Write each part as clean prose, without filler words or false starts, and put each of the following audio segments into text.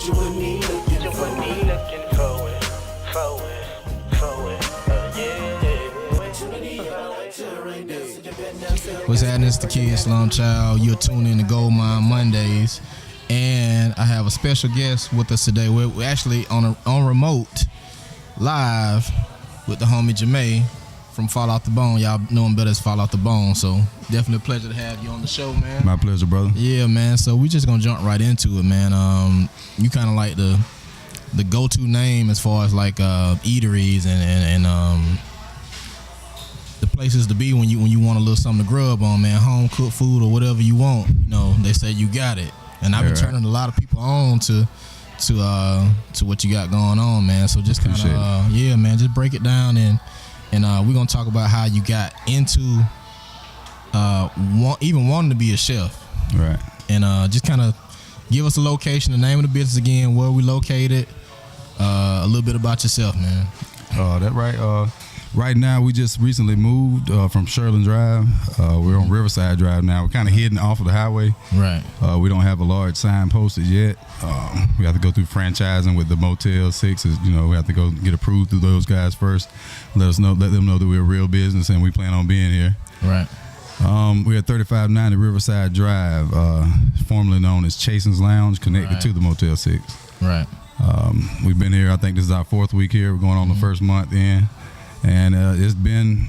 what you put me looking for. What's happening? It's the Kid Slum Child. You're tuned in to Gold Mine Mondays, and I have a special guest with us today. We're actually on remote live with the homie Jamae from FallOffTheBone. Y'all know him better as FallOffTheBone, so definitely a pleasure to have you on the show, man. My pleasure, brother. Yeah, man. So we just gonna jump right into it, man. You kind of like the go-to name as far as like eateries and the places to be when you want a little something to grub on, man. Home cooked food or whatever you want. You know, they say you got it, and I've been turning a lot of people on to what you got going on, man. So just kind of yeah, man. Just break it down and we're gonna talk about how you got into even wanting to be a chef, right? And just kind of give us a location, the name of the business again, where we located, a little bit about yourself, man. That right. Right now, we just recently moved from Sherland Drive. We're on Riverside Drive now. We're kind of hidden off of the highway. Right. We don't have a large sign posted yet. We have to go through franchising with the Motel 6s. You know, we have to go get approved through those guys first. Let them know that we're a real business and we plan on being here. Right. We're at 3590 Riverside Drive, formerly known as Chasen's Lounge, connected to the Motel 6. Right. We've been here. I think this is our 4th week here. We're going on the first month in. And it's been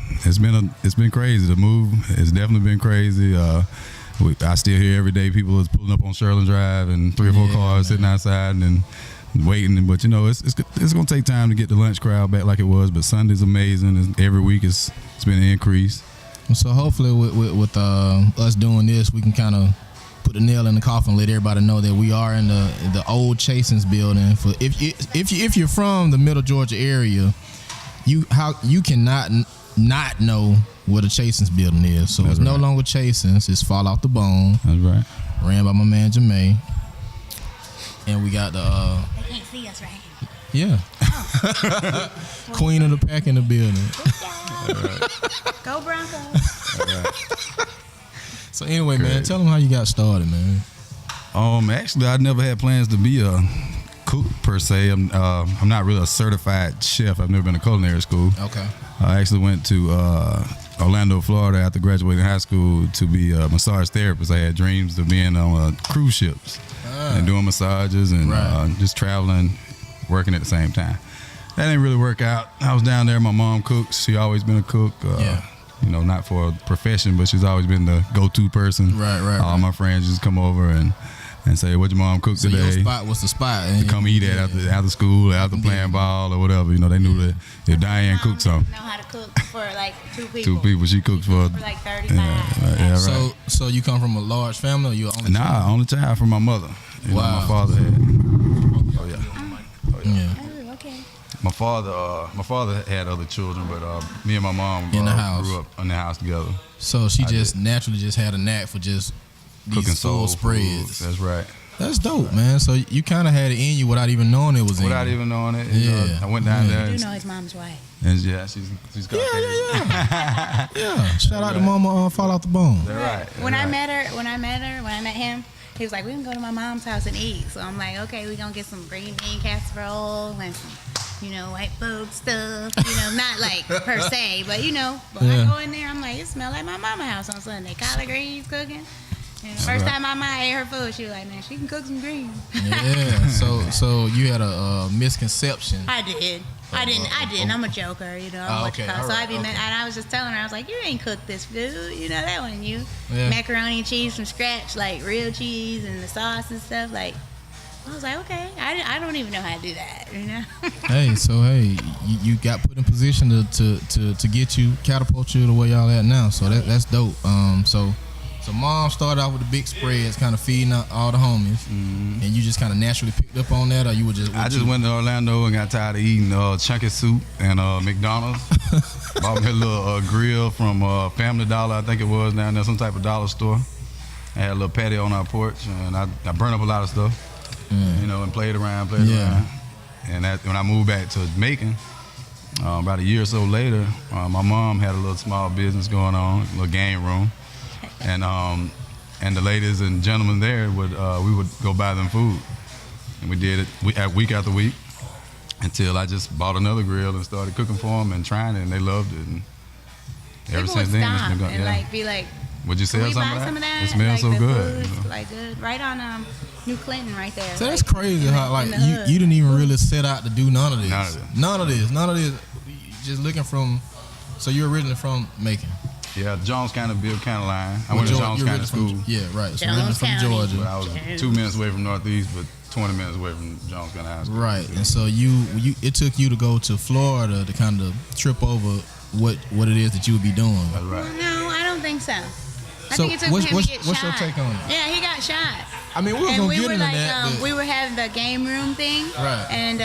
crazy. The move has definitely been crazy. I still hear every day people is pulling up on Sherland Drive and 3 or 4 cars sitting outside and waiting. But you know, it's gonna take time to get the lunch crowd back like it was. But Sunday's amazing. Every week it's been an increase. So hopefully with us doing this, we can kind of put the nail in the coffin and let everybody know that we are in the old Chasen's building. For if you're from the Middle Georgia area, you cannot not know what a Chasen's building is. So it's no longer Chasen's. It's FallOffTheBone. That's right. Ran by my man Jamae. And we got the they can't see us right here. Yeah. Queen of the pack in the building. Go Broncos. All right. So anyway, man, tell them how you got started, man. Actually, I never had plans to be a cook per se. I'm not really a certified chef. I've never been to culinary school. Okay. I actually went to Orlando, Florida after graduating high school to be a massage therapist. I had dreams of being on cruise ships and doing massages and just traveling, working at the same time. That didn't really work out. I was down there. My mom cooks. She always been a cook. You know, not for a profession, but she's always been the go-to person. Right. All my friends just come over and say, "What your mom cooked today?" Your spot was the spot. To come eat at after school, after playing ball or whatever. You know, they knew that if Diane cooked something. Know how to cook for like 2 people. 2 people. She cooks for like 35. Yeah, right. So you come from a large family, or you only? Nah, only child from my mother. You know, my father had. Oh yeah. Oh, okay. My father had other children, but me and my mom in the house. Grew up in the house together. So she naturally had a knack for just these cooking full spreads. Food. That's right. That's dope, man. So you kind of had it in you without even knowing it was in you. Without even knowing it. You know, I went down there. You do know his mom's wife. And she's got Yeah. Shout out to Mama FallOffTheBone. Right. When I met him, he was like, we can go to my mom's house and eat. So I'm like, okay, we're going to get some green bean casserole and some, white folk stuff. Not like per se, but But I go in there, I'm like, it smells like my mama's house on Sunday. Collard greens cooking. And the first time my mom ate her food, she was like, man, she can cook some greens. Yeah. So you had a misconception. I did. I didn't. I'm a joker, I'm okay. So and I was just telling her, I was like, you ain't cooked this food, that wasn't you. Yeah. Macaroni and cheese from scratch, like real cheese and the sauce and stuff. Like, I was like, okay, I don't even know how to do that, Hey, you got put in position to get you catapult you the way y'all at now. So that's dope. So mom started out with the big spreads, kind of feeding all the homies, and you just kind of naturally picked up on that, or you were just? I just went to Orlando and got tired of eating chunky soup and McDonald's. Bought me a little grill from Family Dollar, I think it was, down there, some type of dollar store. I had a little patio on our porch, and I burned up a lot of stuff, and played around. And when I moved back to Macon, about a year or so later, my mom had a little small business going on, a little game room. And the ladies and gentlemen there we would go buy them food. And we did it week after week until I just bought another grill and started cooking for them and trying it, and they loved it. And ever People since would then, it's stop been going. and Yeah. like be like, Would you "Can sell we some buy of some of that?" It smells like so the good. food's, like good, right on New Clinton, right there. So like, that's crazy in how the- like in the you hood. didn't even really set out to do none of this. None of this. None of this. Just looking from. So you're originally from Macon. Yeah, Jones County, Bill County line. I went to Jones You're County originally school, from, yeah, right. So Jones originally from County. Georgia. but I was 2 minutes away from Northeast, but 20 minutes away from Jones County High School. Right, and so you it took you to go to Florida to kind of trip over what it is that you would be doing. That's right. No, I don't think so. I So think it took what's- him what's- to get what's shot. your take on it? Yeah, he got shot. I mean, we were And gonna we get were into like, that, but we were having the game room thing, Right. And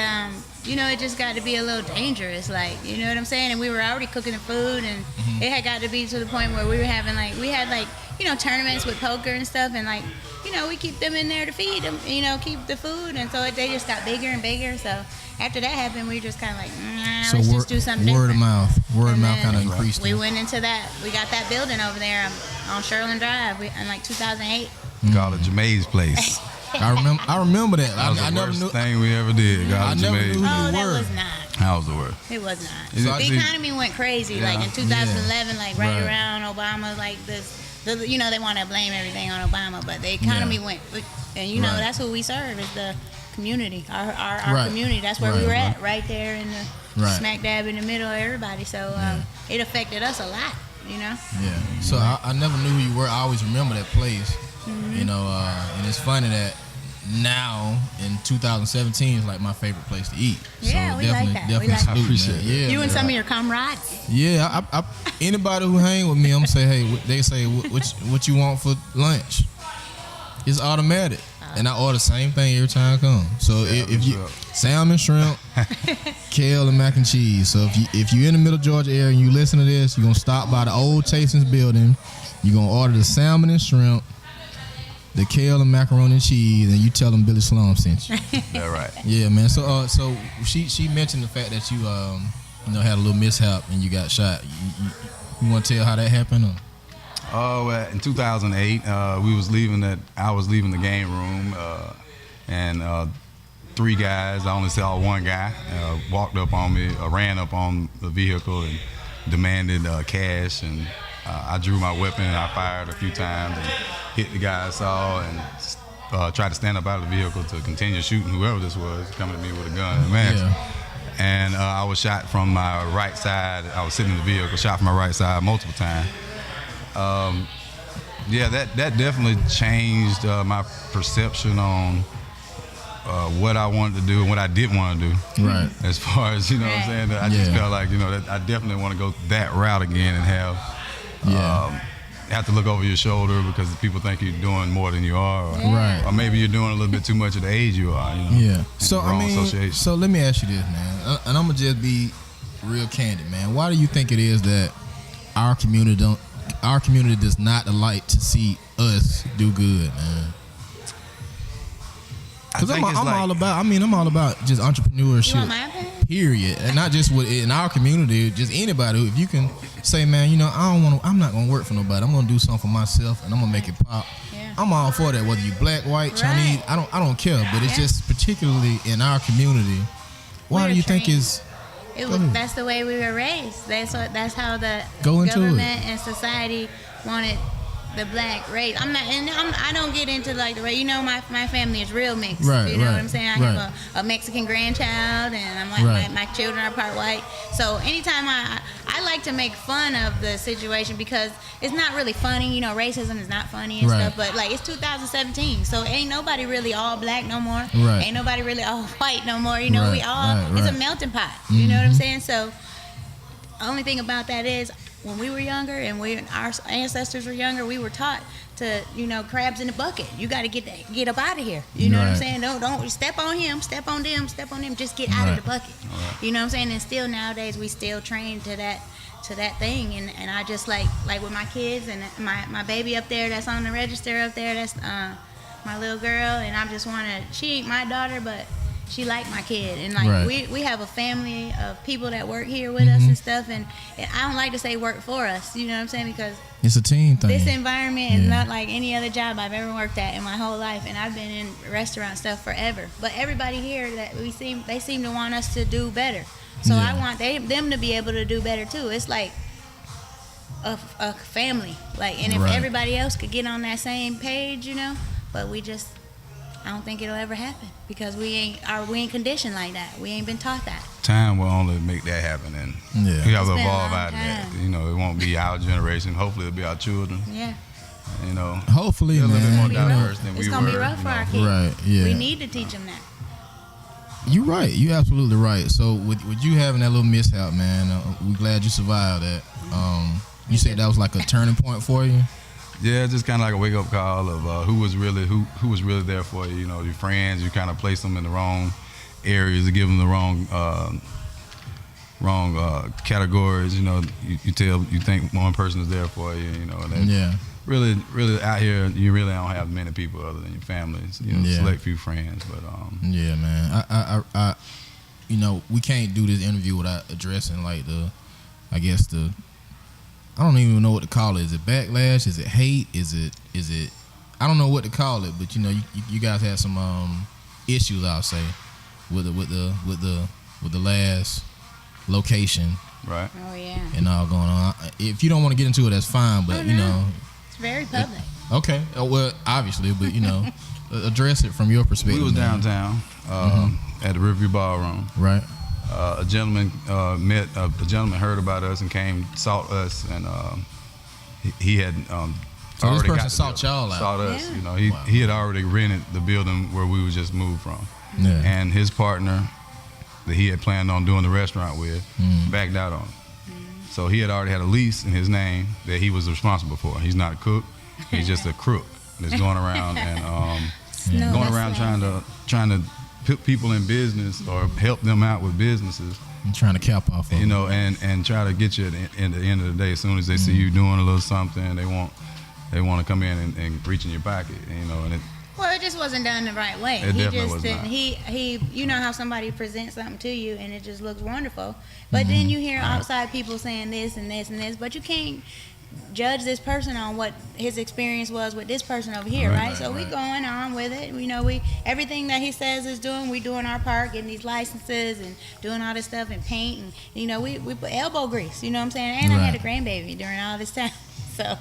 it just got to be a little dangerous, like, you know what I'm saying? And we were already cooking the food, and Mm-hmm. it had got to be to the point where we were having we had tournaments with poker and stuff, and we keep them in there to feed them, keep the food, and so they just got bigger and bigger. So after that happened, we just kind of like, so let's just do something word different. Word of And mouth then kind of increased. We it. went into that. We got that building over there on Sherland Drive in 2008. Called it Jermaine's place. I remember that. That was I the never worst knew. thing we ever did. I Called it never Jermaine's. knew Oh, you that were. was not. That was the worst. It was not. Is it- The economy went crazy, Yeah. in 2011, right Right. around Obama, they want to blame everything on Obama, but the economy went, and Right. that's who we serve is the community, our Right. community. That's where Right. we were at, right there in the Right. smack dab in the middle of everybody. So it affected us a lot, Yeah. So I never knew who you were. I always remember that place. Mm-hmm. And it's funny that now in 2017 is like my favorite place to eat. Yeah, so we like that. We Definitely like salute, that. I appreciate man. it. Yeah, You and man. some of your comrades. Yeah, anybody who hang with me, I'm gonna say, hey, they say, what you want for lunch? It's automatic, and I order the same thing every time I come. So if you salmon, shrimp, kale, and mac and cheese. So if you in the Middle Georgia area and you listen to this, you're gonna stop by the old Chasins building. You're gonna order the salmon and shrimp, the kale and macaroni and cheese, and you tell them Billy Slum sent you. That right. Yeah, man. So she mentioned the fact that you had a little mishap and you got shot. You want to tell how that happened? Or? Oh, in 2008, I was leaving the game room, and 3 guys. I only saw one guy walked up on me, ran up on the vehicle, and demanded cash. And I drew my weapon and I fired a few times and hit the guy I saw and tried to stand up out of the vehicle to continue shooting whoever this was coming at me with a gun and a mask. Yeah. And I was shot from my right side. I was sitting in the vehicle, shot from my right side multiple times. That definitely changed my perception on what I wanted to do and what I didn't want to do. Right. As far as, what I'm saying, I just felt like, that I definitely want to go that route again and have to look over your shoulder because people think you're doing more than you are. Or, Right. or maybe you're doing a little bit too much at the age you are. Yeah. So Wrong association. so let me ask you this, man, and I'm gonna just be real candid, man. Why do you think it is that our community does not like to see us do good, man? Because I'm all about just You want entrepreneurship. my opinion? Period, and not just in our community, just anybody. If you can say, man, I'm not gonna work for nobody. I'm gonna do something for myself, and I'm gonna make it pop. Yeah. I'm all for that. Whether you black, white, Chinese, Right. I don't care. But it's just particularly in our community. Why We're do you think trained. is? That's the way we were raised. That's how the Go into government and society wanted the black race. I don't get into like the race. My family is real mixed. Right, you know right, what I'm saying? I right. have a Mexican grandchild, and I'm like Right. my children are part white. So anytime I like to make fun of the situation because it's not really funny. Racism is not funny and Right. stuff. But it's 2017, so ain't nobody really all black no more. Right. Ain't nobody really all white no more. We Right, all right, it's a right. melting pot. You know what I'm saying? So the only thing about that is when we were younger and our ancestors were younger, we were taught to, crabs in the bucket. You got to get up out of here. You know what I'm Right. saying? Don't step on him, step on them, step on them. Just get out of the bucket. You know what I'm saying? And still nowadays we still train to that thing. And I just like with my kids and my baby up there that's on the register up there. That's my little girl. And I just she ain't my daughter, but she liked my kid, and like Right. we have a family of people that work here with us and stuff, and I don't like to say work for us, you know what I'm saying, because It's a team thing. this environment is not like any other job I've ever worked at in my whole life, and I've been in restaurant stuff forever. But everybody here that they seem to want us to do better. So I want them to be able to do better too. It's like a family, like, and if everybody else could get on that same page, you know, but I don't think it'll ever happen because we ain't conditioned like that. We ain't been taught that. Time will only make that happen, and we have to been a evolve long out of that. time. You know, it won't be our generation. Hopefully, it'll be our children. Yeah. You know, Hopefully, they're a little bit more man. diverse than we were. It's gonna be rough for our kids. Right, yeah. We need to teach them that. You're right. You're absolutely right. So with you having that little mishap, man, we're glad you survived that. You said that was like a turning point for you. Yeah, just kind of like a wake up call of who was really there for you. You know, your friends. You kind of place them in the wrong areas, to give them the wrong categories. You know, you think one person is there for you. You know, and really out here, you really don't have many people other than your family. You know, select few friends. But yeah, man. I you know, we can't do this interview without addressing like I don't even know what to call it. Is it backlash? Is it hate? Is it? I don't know what to call it. But you know, you guys had some issues, I'll say, with the last location. Right. Oh yeah. And all going on. If you don't want to get into it, that's fine. But you know, it's very public. Okay. Well, obviously, but you know, address it from your perspective. We was man. downtown at the Riverview Ballroom. Right. A gentleman heard about us and came, sought us, and he had so this already person got sought y'all out. Sought us. Yeah. You know, he had already rented the building where we was just moved from. Yeah. And his partner that he had planned on doing the restaurant with backed out on him. So he had already had a lease in his name that he was responsible for. He's not a cook. He's just a crook that's going around and trying to put people in business or help them out with businesces. I'm trying to cap off of you know, and try to get you at the end of the day. As soon as they see you doing a little something, they want to come in and reach in your pocket. You know, and it just wasn't done the right way. It definitely was not. He you know how somebody presents something to you and it just looks wonderful, but then you hear outside people saying this and this and this, but you can't judge this person on what his experience was with this person over here, right? So we going on with it. You know, everything that he says is doing, we doing our part, getting these licenses and doing all this stuff and paint, and you know, we put elbow grease. You know what I'm saying? And I had a grandbaby during all this time. So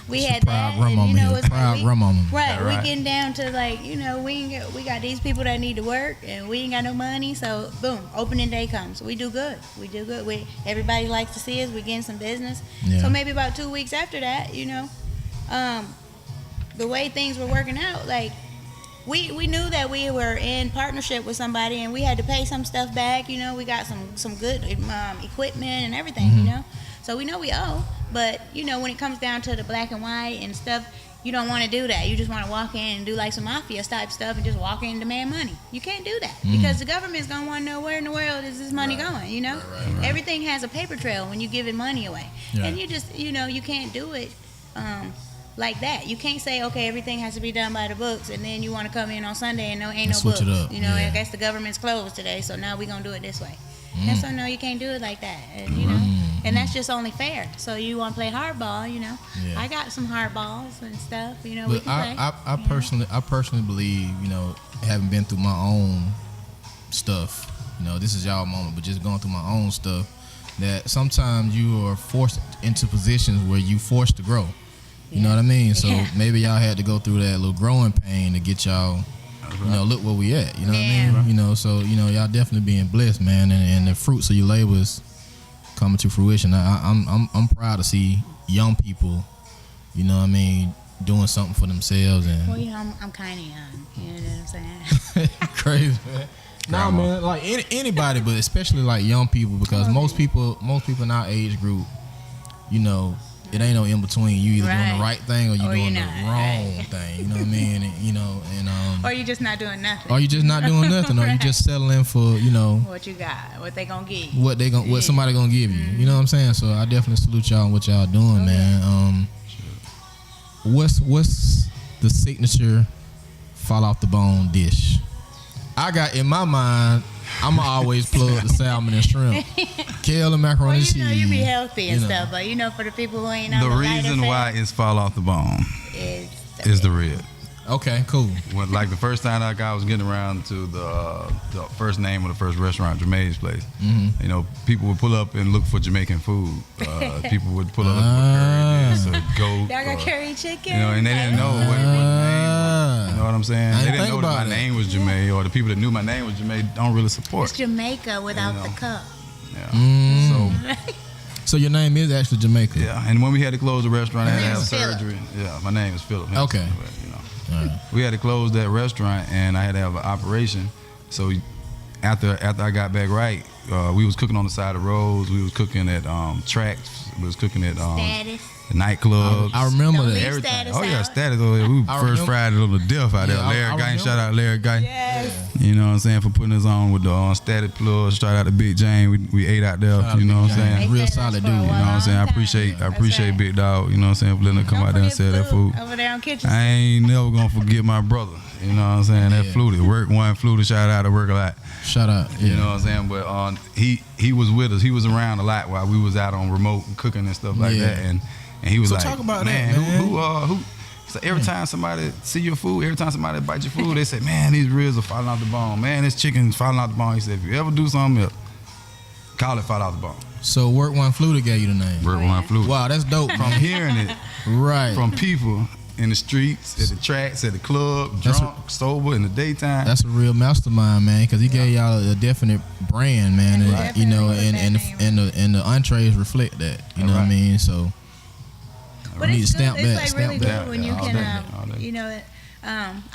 we had that, and you know, it's like we getting down to like, you know, we got these people that need to work, and we ain't got no money. So boom, opening day comes. We do good. Everybody likes to see us. We getting some business. Yeah. So maybe about 2 weeks after that, you know, the way things were working out, like we knew that we were in partnership with somebody, and we had to pay some stuff back. You know, we got some good equipment and everything. You know. So we know we owe, but you know, when it comes down to the black and white and stuff, you don't want to do that. You just want to walk in and do like some mafia type stuff and just walk in and demand money. You can't do that because the government's gonna want to know where in the world is this money going. You know, everything has a paper trail when you giving money away, and you just, you know, you can't do it like that. You can't say, okay, everything has to be done by the books, and then you want to come in on Sunday and ain't no books. You know, I guess the government's closed today, so now we're gonna do it this way. And so no, you can't do it like that, and you know. And that's just only fair. So you want to play hardball, you know. Yeah. I got some hardballs and stuff, you know. But I personally believe, you know, having been through my own stuff, you know, this is y'all moment, but just going through my own stuff, that sometimes you are forced into positions where you forced to grow. You know what I mean? So maybe y'all had to go through that little growing pain to get y'all, you know, look where we at. You know what I mean? You know, so you know, y'all definitely being blessed, man, and the fruits of your labors coming to fruition. I'm proud to see young people, you know what I mean, doing something for themselves. And well, yeah, I'm kind of young. You know what I'm saying? Crazy, man. No, man, like anybody, but especially like young people, because most people in our age group, you know, it ain't no in between. You either doing the right thing or you doing the wrong thing. You know what I mean? And, you know, and or you just not doing nothing. Or you just not doing nothing, or you just settling for, you know, what you got, what they gonna give you, what somebody gonna give you. You know what I'm saying? So I definitely salute y'all on what y'all doing, man. What's the signature Fall Off the Bone dish? I got in my mind, I'ma always plug the salmon and shrimp, kale and macaroni and cheese. You be healthy and stuff, but for the people who ain't on The the reason why it's Fall Off the Bone is the rib. Okay, cool. When, like the first time I was getting around to the first name of the first restaurant, Jermaine's place. Mm-hmm. You know, people would pull up and look for Jamaican food. People would pull up and look for curry dish or goat. Y'all got curry chicken. You know, and they didn't know what the name was. You know what I'm saying? They didn't know that my name was Jermaine, or the people that knew my name was Jermaine don't really support. It's Jamaica without the cup. Yeah. So your name is actually Jamaica. Yeah, and when we had to close the restaurant, I had to have surgery. Yeah, my name is Philip. Okay. We had to close that restaurant, and I had to have an operation. So after I got back right, we was cooking on the side of the roads. We was cooking at tracks. We was cooking at Status. the nightclubs. I remember Don't that. leave Everything. Status Oh yeah, out. Status. We first fried a little death out there. Yeah, Larry Guy, shout out Larry Guy. Yes. You know what I'm saying, for putting us on with the Static Plus. Shout out to Big Jane. We ate out there. You know what I'm saying. Real solid dude. You know what I'm saying? I appreciate Big Dog, you know what I'm saying, for letting her come out there and sell that food. Over there on Kitchen. I ain't never gonna forget my brother. You know what I'm saying? That Flutie. Work one Flutie, shout out to Work a Lot. Shout out. Yeah. You know what I'm saying? But he was with us. He was around a lot while we was out on remote cooking and stuff like that. And he was So like, talk about man, that, man. who so every time somebody see your food, every time somebody bite your food, they say, man, these ribs are falling off the bone. Man, this chicken's falling off the bone. He said, if you ever do something else, call it fall off the bone. So Work One Flutie gave you the name. Work one Flutie. Wow, that's dope. From hearing it Right. from people in the streets, at the tracks, at the club, drunk, sober, in the daytime. That's a real mastermind, man, because he gave y'all a definite brand, man, and, you know, and the entrees reflect that. You know what I mean? So But we need it's to good. stamp It's that. like Stamp really that. good when you all can, day. you know,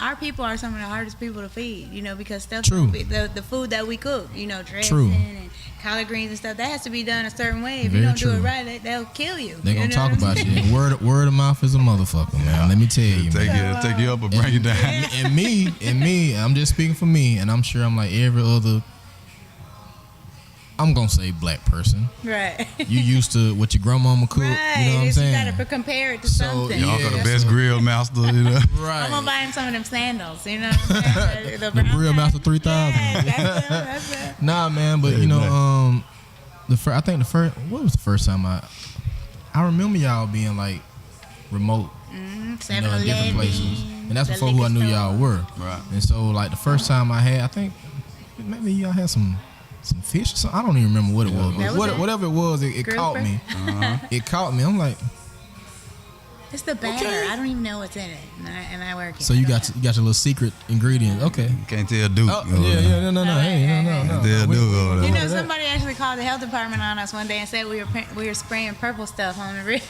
our people are some of the hardest people to feed. You know, because stuff, True. The food that we cook, you know, dressing True. and collard greens and stuff, that has to be done a certain way. If Very you don't true. do it right, they'll kill you. They You gonna know talk what I'm about saying? you. And word of mouth is a motherfucker, man. Let me tell you, man. Take you up or bring you down. And me, I'm just speaking for me, and I'm sure I'm like every other, I'm gonna say black person. Right. You used to what your grandmama cooked, Right. you know what I'm saying? You gotta compare it to So, something. Your yeah. uncle the that's best a- grill master, you know. Right. I'm gonna buy him some of them sandals, you know what I'm saying? The Grill Master 3000. Yeah, that's it. Nah, man, but you know, I think the first, what was the first time I remember y'all being like remote, you know, in different 7-Eleven, places, and that's the before who I liquor knew store. y'all were. Right. And so like the first time I had, I think maybe y'all had some fish or something. I don't even remember what it was. That But was it. whatever it was, it caught Grouper? me. It caught me. I'm like, It's the batter. Okay. I don't even know what's in it, and I work it. so you got your little secret ingredient. Okay. Can't tell Duke. Oh, yeah, no, hey, no. Can't tell Duke over there. You know, somebody actually called the health department on us one day and said we were spraying purple stuff on the ribs.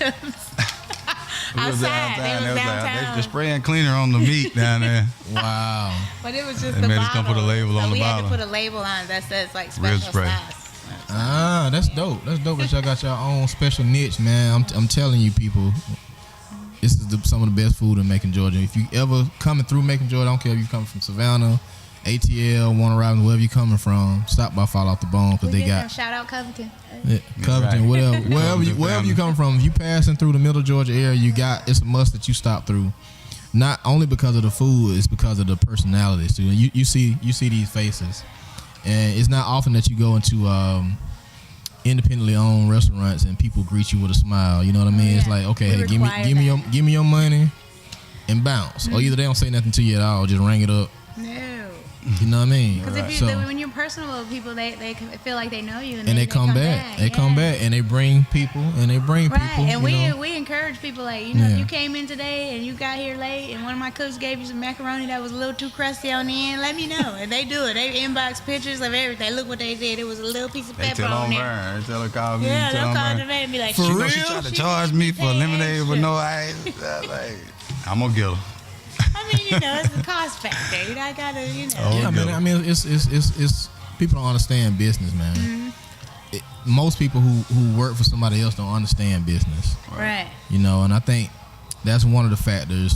Outside, they was downtown. They're spraying cleaner on the meat down there. Wow. But it was just They the made bottle. us come put a label on so the we had bottle. to put a label on it that says like Rib special spray. sauce. Ah, that's dope. That's dope that y'all got your own special niche, man. I'm telling you, people, this is some of the best food in Macon, Georgia. If you ever coming through Macon, Georgia, I don't care if you coming from Savannah, ATL, Warner Robins, wherever you coming from, stop by Fall Off the Bone because We they get got them. Shout out Covington. Covington, right. wherever you come from. If you passing through the Middle Georgia area, it's a must that you stop through. Not only because of the food, it's because of the personalities too. You see these faces, and it's not often that you go into independently owned restaurants and people greet you with a smile. You know what I mean? Yeah. It's like, okay, We hey, give me your money and bounce. Or either they don't say nothing to you at all, just ring it up. No. You know what I mean? Because when you're personal with people, they feel like they know you, and they come back. They come back and they bring people Right, people. and you know? we encourage people like, you know, Yeah. if you came in today and you got here late and one of my cooks gave you some macaroni that was a little too crusty on the end, let me know. And they do it. They inbox pictures of everything. Look what they did. It was a little piece of They pepper tell on them there. burn. They tell her call me. Yeah, tell they'll them call burn. today and be like, For You know real? she tried to She charge made me me for pay lemonade with extra. no ice. Like, I'm gonna get her. I mean, you know, it's a cost factor. You know, I gotta, you know. Oh, Yeah, I mean, it's people don't understand business, man. Most people who work for somebody else don't understand business, Right. you know. And I think that's one of the factors,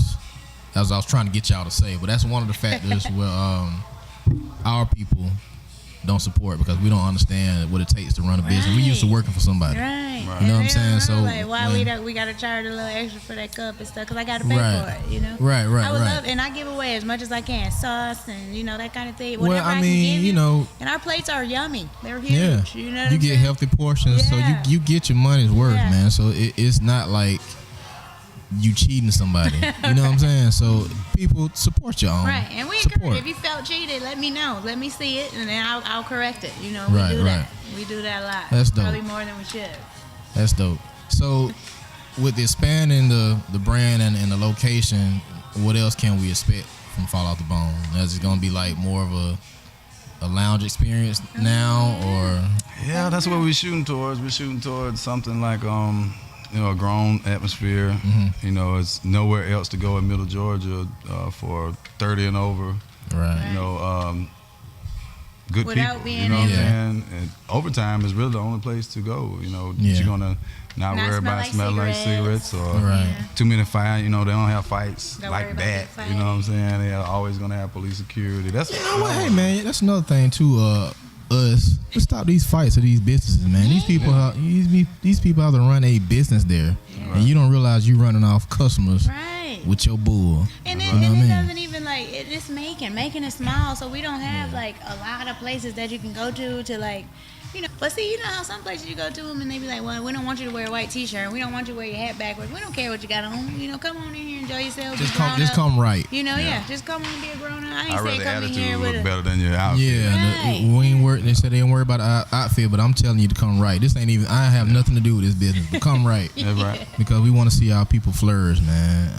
as I was trying to get y'all to say, but that's one of the factors where our people don't support because we don't understand what it takes to run a business. We used to working for somebody. Right. You know what I'm saying? So like, why we gotta charge a little extra for that cup and stuff? Because I gotta pay Right. for it. You know. Right. I would love, and I give away as much as I can, sauce and that kind of thing. Whatever Well, I can mean, give you. and our plates are yummy. They're huge. Yeah. You know. What You I'm get saying? healthy portions, Yeah. so you get your money's worth, Yeah. man. So it's not like you cheating somebody. You know what I'm saying? So people support your own. Right, and we support. encourage. If you felt cheated, let me know. Let me see it, and then I'll correct it. We Right, do right. that. We do that a lot. That's dope. Probably more than we should. That's dope. So with expanding the brand and the location, what else can we expect from Fall Off the Bone? Is it gonna be like more of a lounge experience now, or Yeah, that's what we're shooting towards. We're shooting towards something like a grown atmosphere. Mm-hmm. It's nowhere else to go in Middle Georgia for 30 and over. right? Good Without people. being You know what I'm in- saying? And overtime is really the only place to go. Yeah. You're gonna not worry smell about like smelling like cigarettes or Right. too many fights. They don't have fights Don't worry like about that. big You know what I'm saying? They're always gonna have police security. That's You know what? Hey man, that's another thing too. Let's stop these fights of these businesses, man. These people, these people have to run a business there, and you don't realize you running off customers Right. with your bull. And You it, know and what I it mean? doesn't even it's making it small, so we don't have like a lot of places that you can go to like. But see, how some places you go to them and they be like, well, we don't want you to wear a white t-shirt. We don't want you to wear your hat backwards. We don't care what you got on. Come on in here, enjoy yourself. Just be grown just up. come right. Just come on and be a grown up. I ain't I'd say rather come in here attitude with look a. better than your outfit. Yeah, Right. we ain't worry. They said they ain't worry about the outfit, but I'm telling you to come right. This ain't even. I have nothing to do with this business, but come right. That's right. Because we want to see our people flourish, man.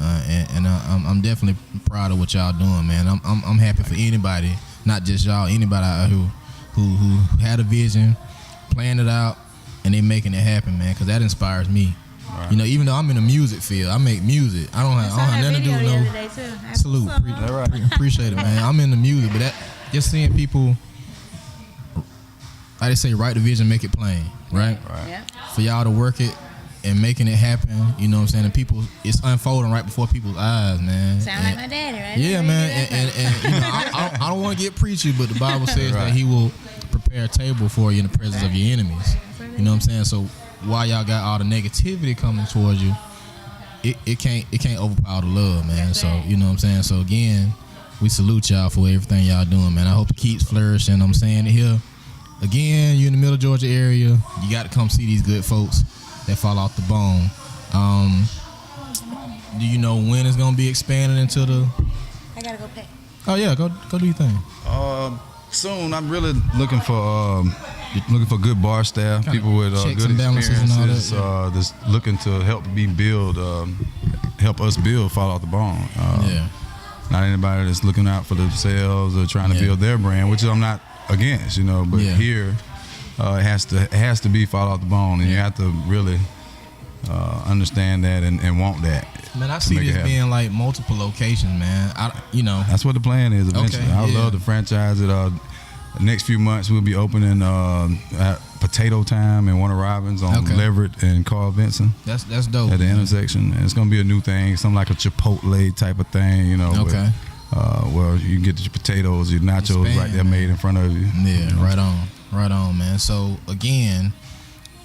I'm definitely proud of what y'all doing, man. I'm happy for anybody, not just y'all, anybody out here who had a vision, planned it out, and they making it happen, man. Because that inspires me. Right. Even though I'm in the music field, I make music. I don't have nothing to do with the no. other day too. That's Salute. what's up. That's right. Appreciate it, man. I'm in the music, but just seeing people, like they say, write the vision, make it plain, right? Right. Yeah. For y'all to work it and making it happen, you know what I'm saying? And people, it's unfolding right before people's eyes, man. Sound And- like my daddy, right? yeah, man. That's And I don't want to get preachy, but the Bible says Right. that He will prepare a table for you in the presence of your enemies. You know what I'm saying? So while y'all got all the negativity coming towards you, it can't overpower the love, man. That's So right. you know what I'm saying? So again, we salute y'all for everything y'all doing, man. I hope it keeps flourishing. I'm saying it here. Again, you in the Middle Georgia area, you got to come see these good folks that Fall Off the Bone. Do you know when it's gonna be expanded into the? I gotta go pay. Oh yeah, go do your thing. Soon, I'm really looking for good bar staff, Kinda people with checks good and balances and all that, experiences, that's looking to help us build Fall Off the Bone. Yeah. Not anybody that's looking out for themselves or trying to Yeah. build their brand, which I'm not against, But Yeah. here, it has to be Fall Off the Bone, and you have to really understand that and want that. Man, I to see make it this happen. being like multiple locations, man. That's what the plan is eventually. Okay, I would yeah. love to franchise it. The next few months we'll be opening at Potato Time in Warner Robins on Okay. Leverett and Carl Vinson That's dope. at the intersection. And it's gonna be a new thing, something like a Chipotle type of thing, Okay. Where you can get your potatoes, your nachos Expand, right there man. made in front of you. Yeah, right on, man. So again,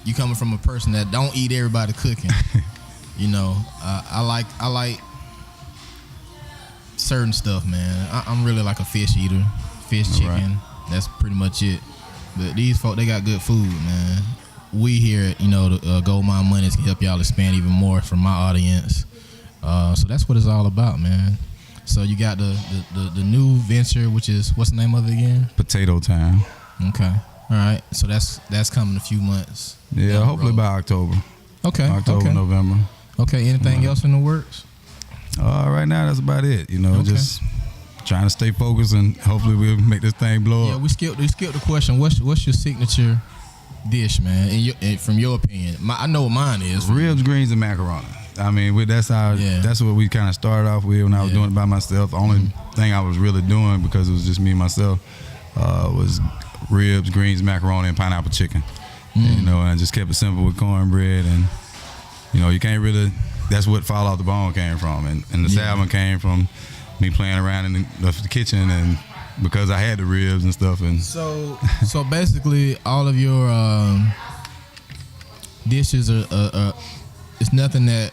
you coming from a person that don't eat everybody cooking. I like certain stuff, man. I'm really like a fish eater, fish, chicken. Right. That's pretty much it. But these folk, they got good food, man. We here at the Gold Mine Mondays can help y'all expand even more from my audience. So that's what it's all about, man. So you got the new venture, which is, what's the name of it again? Potato Time. Okay. All right. So that's coming a few months. Yeah, down the hopefully road. by October. Okay. October, okay. November. Okay. Anything else in the works? Right now that's about it. Okay. Just trying to stay focused and hopefully we'll make this thing blow Yeah, up. we skipped the question. What's your signature dish, man? From your opinion, I know what mine is. Ribs, greens, and macaroni. I mean, that's what we kind of started off with when I was Yeah. doing it by myself. The only thing I was really doing, because it was just me and myself, was ribs, greens, macaroni, and pineapple chicken. And I just kept it simple with cornbread, and you can't really. That's what Fall Off the Bone came from, and the salmon came from me playing around in the kitchen and because I had the ribs and stuff. And So basically, all of your dishes are it's nothing that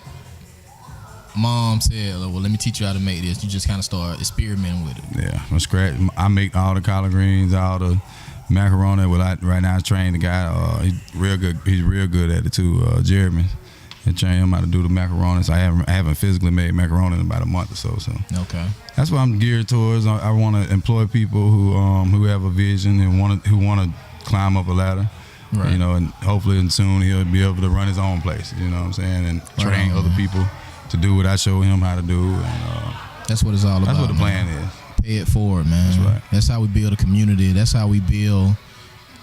mom said, well, let me teach you how to make this. You just kind of start experimenting with it. yeah, from scratch. I make all the collard greens, all the macaroni. Well, right now I train the guy. He's real good. He's real good at it too. Jeremy. And train him how to do the macaroni. So I haven't physically made macaroni in about a month or so. So Okay. that's what I'm geared towards. I want to employ people who have a vision and who want to climb up a ladder. Right. You know, and hopefully soon he'll be able to run his own place. You know what I'm saying? And train other people to do what I show him how to do. And that's what it's all about. that's what the plan man. is. Pay it forward, man. That's right. That's how we build a community. That's how we build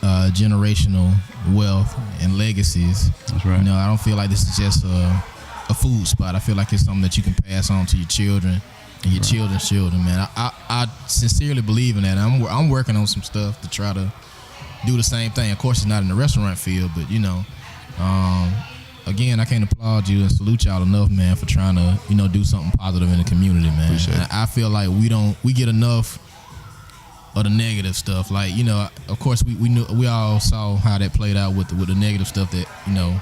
generational wealth and legacies. That's right. You know, I don't feel like this is just a food spot. I feel like it's something that you can pass on to your children and your children's children, man. I sincerely believe in that. I'm working on some stuff to try to do the same thing. Of course, it's not in the restaurant field, but you know, again, I can't applaud you and salute y'all enough, man, for trying to, you know, do something positive in the community, man. Appreciate it. And I feel like we get enough of the negative stuff. Like, you know, of course we all saw how that played out with the negative stuff that, you know,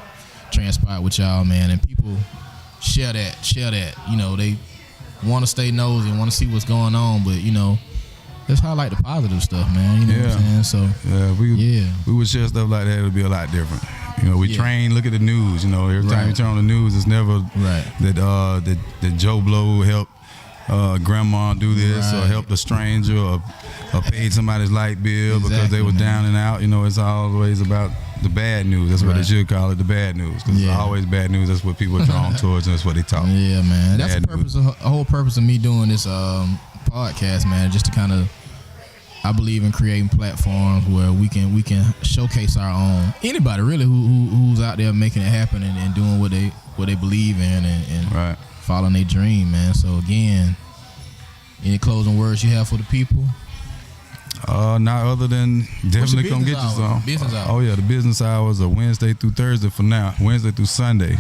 transpired with y'all, man. And people share that. You know, they want to stay nosy and want to see what's going on, but you know, let's highlight the positive stuff, man. You know what I'm saying? So we would share stuff like that. It would be a lot different. You know, we train. Look at the news. You know, every time you turn on the news, it's never that Joe Blow helped grandma do this or helped a stranger or paid somebody's light bill because they were down and out. You know, it's always about the bad news. That's what they should call it, the bad news, because it's always bad news. That's what people are drawn towards, and that's what they talk. Yeah, man. That's the purpose. A whole purpose of me doing this podcast, man, just to kind of, I believe in creating platforms where we can showcase our own, anybody really who's out there making it happen and doing what they believe in and following their dream, man. So again, any closing words you have for the people? Not other than definitely come get you some. Business hours. Oh yeah, the business hours are Wednesday through Thursday for now. Wednesday through Sunday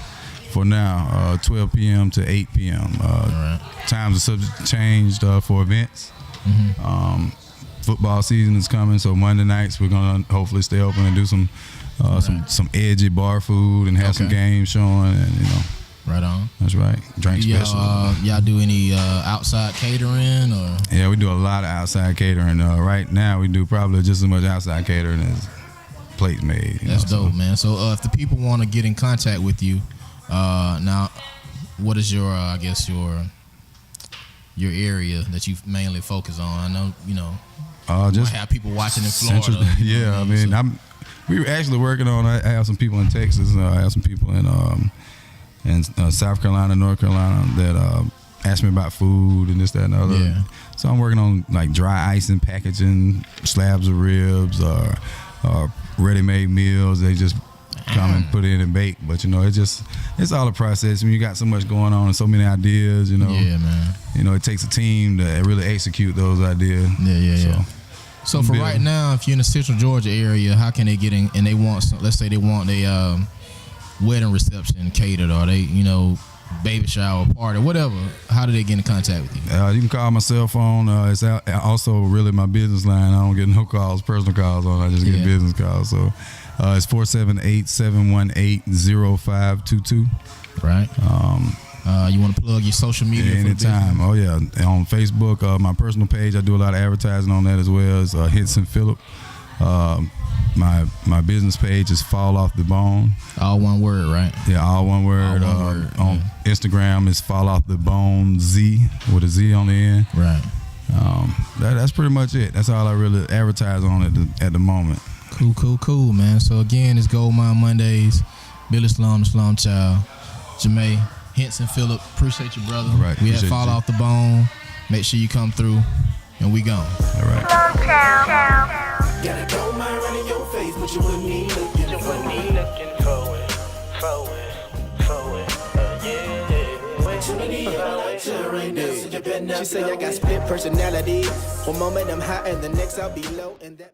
for now. 12 p.m. to 8 p.m. Times are subject to change for events. Mm-hmm. Football season is coming, so Monday nights we're gonna hopefully stay open and do some edgy bar food and have some games showing, and you know. Right on. That's right. Drink special. Y'all do any outside catering or? Yeah, we do a lot of outside catering. Right now, we do probably just as much outside catering as plates made. That's dope, man. So if the people want to get in contact with you, now, what is your your area that you mainly focus on? I know, you know, just have people watching in Florida. Yeah, I mean, we were actually working on. I have some people in Texas. I have some people in South Carolina, North Carolina that asked me about food and this, that, and the other. Yeah. So I'm working on like dry icing, packaging, slabs of ribs, or ready-made meals. They just come and put in and bake. But you know, it's all a process. When you got so much going on and so many ideas, you know. Yeah, man. You know, it takes a team to really execute those ideas. Yeah. So for right now, if you're in the Central Georgia area, how can they get in? And they want, let's say they want a wedding reception catered, or they, you know, baby shower party, whatever. How do they get in contact with you? You can call my cell phone. It's also really my business line. I don't get no calls, personal calls on. I just get business calls. So it's 478-718-0522. Right. You want to plug your social media? Anytime. Oh yeah, on Facebook, my personal page. I do a lot of advertising on that as well. It's Henson Phillip. My business page is FallOffTheBone. All one word, right? Yeah, all one word. On Instagram is FallOffTheBone Z with a Z on the end. Right. That's pretty much it. That's all I really advertise on at the moment. Cool, man. So again, it's Gold Mine Mondays. Billy Slum, the Slum Child, Jamae, Henson Phillip. Appreciate you, brother. All right. We had Fall Off the Bone. Make sure you come through, and we gone. All right. Got a gold mine right in your face, but you wouldn't need looking for it, yeah. Too many of I like to right now, so you better not. She say I got split personality. One moment I'm high and the next I'll be low, and that.